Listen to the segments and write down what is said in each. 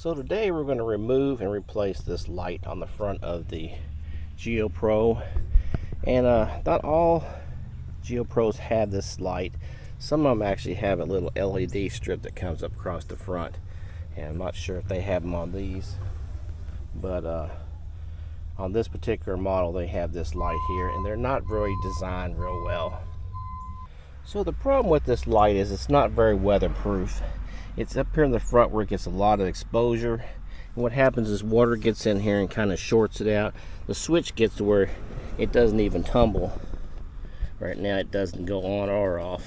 So today we're going to remove and replace this light on the front of the GeoPro. And not all GeoPros have this light. Some of them actually have a little LED strip that comes up across the front. And I'm not sure if they have them on these. But on this particular model they have this light here. And they're not really designed real well. So the problem with this light is it's not very weatherproof. It's up here in the front where it gets a lot of exposure. And what happens is water gets in here and kind of shorts it out. The switch gets to where it doesn't even tumble. Right now it doesn't go on or off.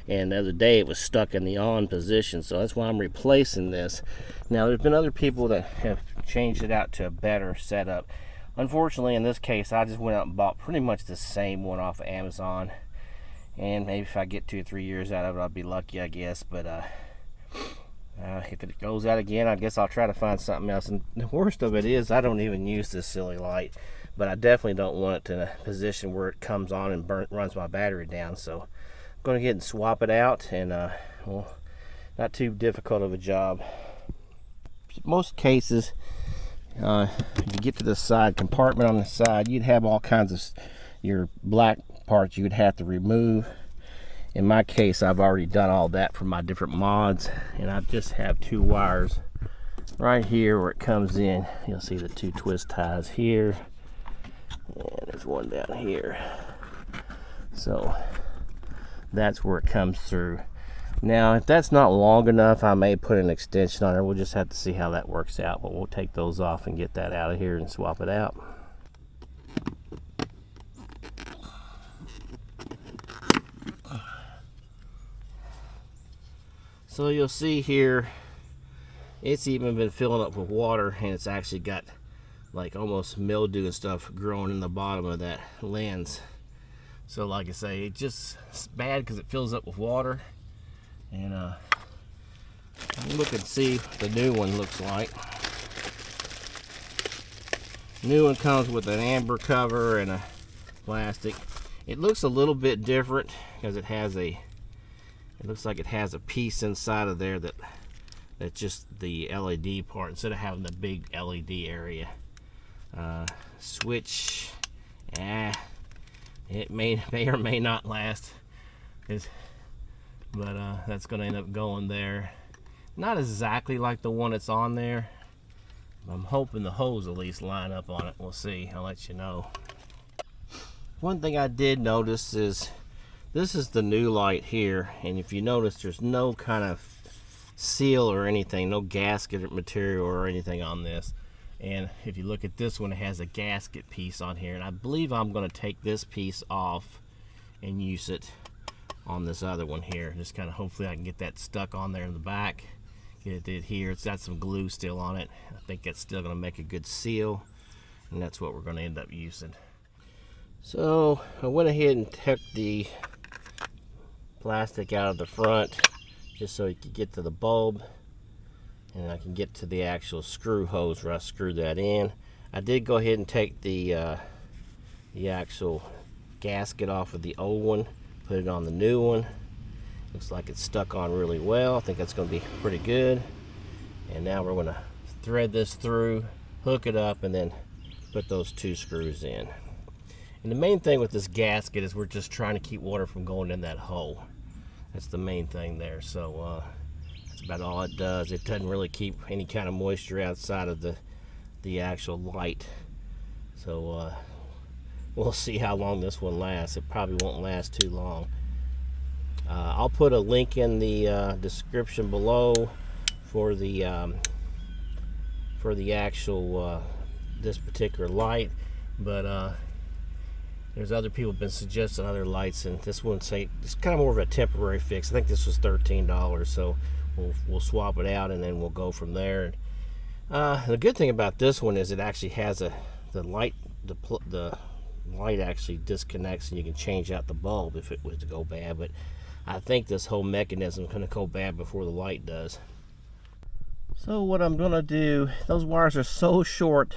And the other day it was stuck in the on position, so that's why I'm replacing this. Now there's been other people that have changed it out to a better setup. Unfortunately in this case I just went out and bought pretty much the same one off of Amazon. And maybe if I get 2 or 3 years out of it I'll be lucky, I guess. But if it goes out again, I guess I'll try to find something else. And the worst of it is I don't even use this silly light, but I definitely don't want it in a position where it comes on and runs my battery down. So I'm going to get and swap it out, and well, not too difficult of a job. Most cases, if you get to the side compartment on the side, you'd have all kinds of your black parts you would have to remove. In my case, I've already done all that for my different mods, and I just have 2 wires right here where it comes in. You'll see the 2 twist ties here, and there's one down here. So that's where it comes through. Now, if that's not long enough, I may put an extension on it. We'll just have to see how that works out, but we'll take those off and get that out of here and swap it out. So you'll see here, it's even been filling up with water, and it's actually got like almost mildew and stuff growing in the bottom of that lens. So like I say, it's bad because it fills up with water. And look and see what the new one looks like. New one comes with an amber cover and a plastic. It looks a little bit different because it looks like it has a piece inside of there that's just the LED part instead of having the big LED area. Switch, it may or may not last, but that's going to end up going there. Not exactly like the one that's on there. I'm hoping the hose at least line up on it. We'll see. I'll let you know. One thing I did notice is this is the new light here, and if you notice there's no kind of seal or anything, no gasket material or anything on this. And if you look at this one, it has a gasket piece on here, and I believe I'm going to take this piece off and use it on this other one here. Just kind of hopefully I can get that stuck on there in the back. Get it here. It's got some glue still on it. I think that's still going to make a good seal, and that's what we're going to end up using. So I went ahead and took the plastic out of the front just so you can get to the bulb, and I can get to the actual screw hose where I screwed that in. I did go ahead and take the actual gasket off of the old one, put it on the new one. Looks like it's stuck on really well. I think that's going to be pretty good. And now we're going to thread this through, hook it up, and then put those 2 screws in. And the main thing with this gasket is we're just trying to keep water from going in that hole. That's the main thing there. So that's about all it does. It doesn't really keep any kind of moisture outside of the actual light. So we'll see how long this one lasts. It probably won't last too long. I'll put a link in the description below for the actual this particular light, but there's other people have been suggesting other lights, and this one it's kind of more of a temporary fix. I think this was $13, so we'll swap it out and then we'll go from there. The good thing about this one is it actually has the light actually disconnects, and you can change out the bulb if it was to go bad. But I think this whole mechanism is going to go bad before the light does. So what I'm going to do, those wires are so short,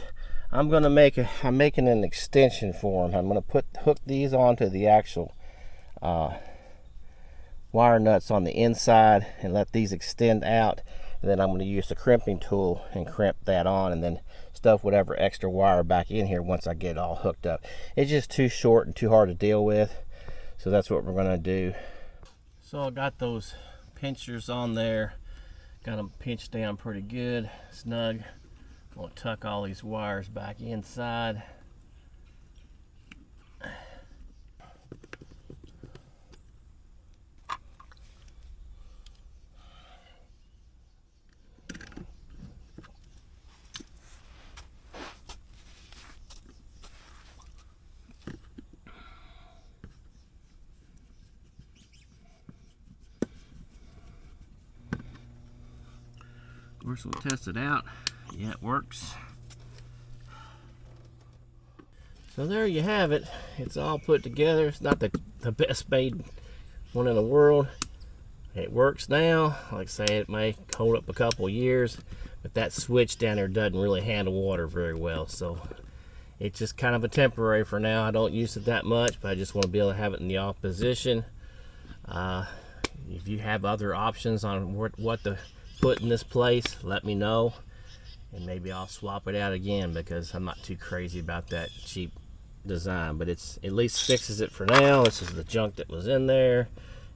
I'm making an extension for them. I'm going to hook these onto the actual wire nuts on the inside and let these extend out. and then I'm going to use the crimping tool and crimp that on, and then stuff whatever extra wire back in here once I get it all hooked up. It's just too short and too hard to deal with, so that's what we're going to do. So I got those pinchers on there, got them pinched down pretty good, snug. I'm going to tuck all these wires back inside. Of course, we'll test it out. Yeah, it works. So there you have it. It's all put together. It's not the best made one in the world. It works now. Like I say, it may hold up a couple years, but that switch down there doesn't really handle water very well. So it's just kind of a temporary for now. I don't use it that much, but I just want to be able to have it in the off position. If you have other options on what to put in this place, let me know, and maybe I'll swap it out again, because I'm not too crazy about that cheap design. But it's at least fixes it for now. This is the junk that was in there,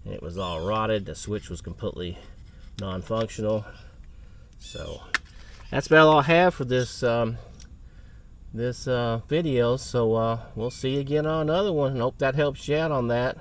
and it was all rotted. The switch was completely non-functional. So that's about all I have for this video. So we'll see you again on another one, and hope that helps you out on that.